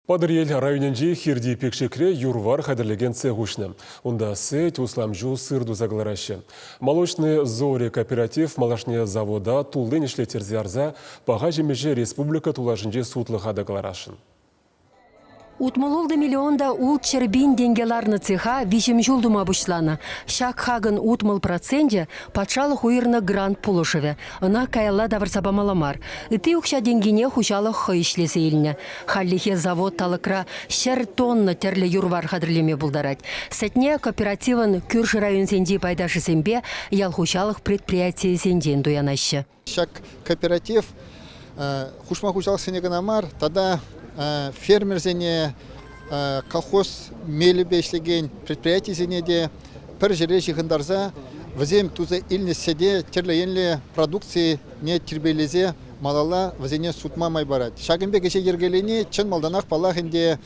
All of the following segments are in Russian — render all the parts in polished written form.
Падырел районенже хирди пекшекре юрвар хадырлеген цехушны. Унда сет усламжу сырду загларашы. Молочный зори кооператив малашне завода тулдын ишлетерзе арза паға жемеже республика тулашынже сутлы хадыгларашын. Утмалолды миллионда ут чербин денгеларны цеха вишем жулдума бушлана. Шак хагын утмал проценте патшалық уйырны грант пулышеве. Она каялла давырсаба маламар. Иты укша денгене хушалық хойшлесе илне. Халлихе завод талыкра шер тонна терле юрвар хадрлеме булдарать. Сетне кооперативын күрш район сенди пайдашы сембе ял хушалық предприятие сенден дуянашы. Шак кооператив хушма хушалық сенегінамар, тада фермер зене, колхоз мелі бешлеген предприятие зене де пір жере жиғындарза візем туза илне седе терлейенле продукции не тербелезе малала візене сутма май барад. Шагынбе кеше ергелені чын малданақ балағынде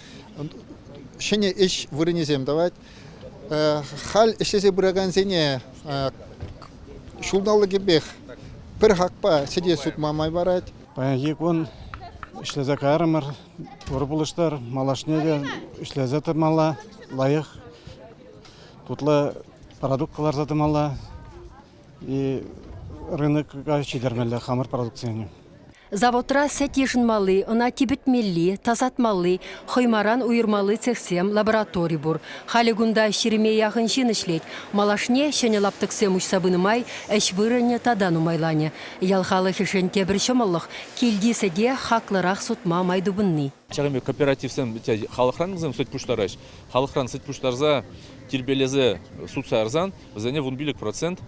шене іш вырынезем давать. Хал ішлезе бұраган зене шулдалы кебех пір хақпа седе сутма май барад. İşleze karımır, vuruluşlar, malaşnede işleze tırmala, layık, tutla продуктlar zatımala, rынок çiğdermeli hamur produksiyonu. Заводра сетешінмалы, она тибетмелли, тазатмалы, хоймаран уйырмалы цехсем лабораторий бур. Халигунда шереме яхыншин ішлет. Малашне шене лаптықсем ұшсабынымай, әш вырыне тадану майлане. Ялхалы хешен тебіршімалық, келдесіде хақлырақ сутма майдубынны. Чағыме кооперативсен халықраныңызым сөт пұштараш. Халықран сөт пұштарза тербелезе сутса арзан, зәне вунбилік процент.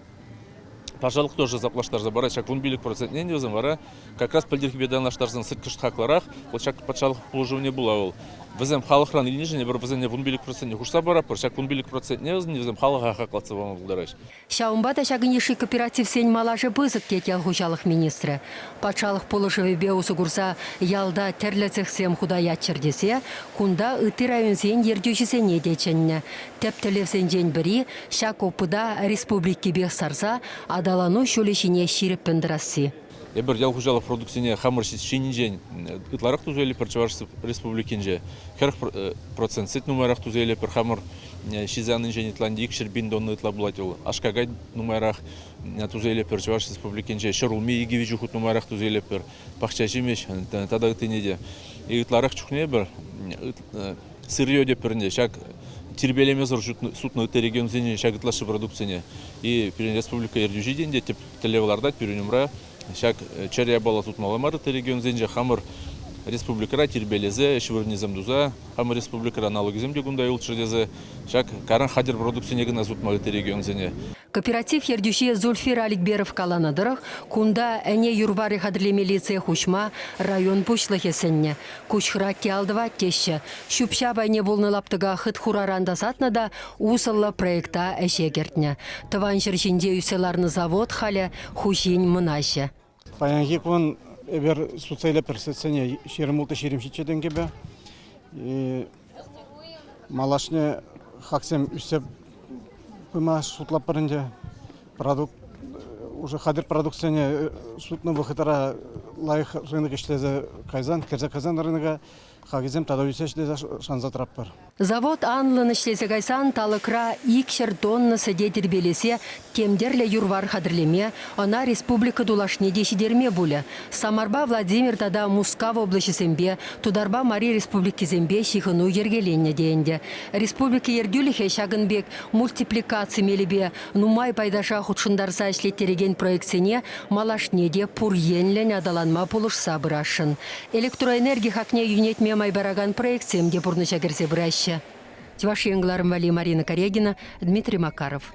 Пожалуй, тоже заплаштар забарать, как вунбилик процент не возим, вара как раз пальдирки беданаштарзан сыткаш хакларах, вот как пачалых положение было. Везем халахран или ниже, не бро везем вунбилик процент не хушса бара, как вунбилик процент не везем халаха хаклаться вам удараш. Шаумбата шагниши кооператив сень малаже бызык кетел хужалых министра. Пачалых положеве беусу гурса ялда терлецех сем худая чердесе, кунда ыты район сень ердюшисе не деченне. Тептелев сень день бери, шак опыда республики бех сарса, адалану шулешине ширип пендраси. Я бы делал хужалых продукции хаммер шинжен, итларах тузели перчеварс республикинже, херх процент сет номерах тузели пер хаммер шизан инжен итландик шербин донны итлаблатил, ашкагай номерах тузели перчеварс республикинже, шерулми игивижу хут номерах тузели пер пахчажимеш, тогда ты не де. И итларах чухне бер сырье де перне, шак тербелемезер сутны те регион зене шак итлашы продукция и республика ердюжи денде теп телевларда перенумра. Шак чаря бала тут маламар те регион зенже хамыр республикара тербелезе швырнизем дуза хамыр республикара аналогизем дегунда улчырдезе шак каран хадер продукция негна зутмалы те регион зене. Кооператив ердюши Зульфир Аликберов каланадырых, кунда әне юрвары хадрелемели цех ушма район пушлыхе сенне. Кучхра кялдыва теші. Шупша байне болны лаптыга хыт хураранда сатнада усылла проекта әшегертне. Тыван шыршинде үселарны завод халя хушин мұнашы. Паянги кун эбер суцайлы персетсене шеремулты шеремшичеден кебе. Малашне хаксем үсеп пыма сутлап барынде продукт уже хадыр продукцияне сутны выхытара лайық рынок ишлезе кайзан, керзе кайзан рынога хагизем тадависе ишлезе шанза траппар. Завод анлын ишлезе кайсан талыкра икшер тонны сәде тербелесе темдерле юрвар хадырлеме, она республика дулашне дешидерме буле. Самарба Владимир тада Мускава облачысембе, Тударба Мари республики зембе шихыну ергеленне дейінде. Республика ергюлихе шагынбек мультипликации мелебе нумай пайдаша худшындарса ишлеттереген проекцияне малашнеде пурьенлен адаланма пулышса бұрашын. Электроэнергия хакне юнетме майбараган проекциям де пурныша керсе бұрашы. Тиваш еңгларым Вали Марина Корегина, Дмитрий Макаров.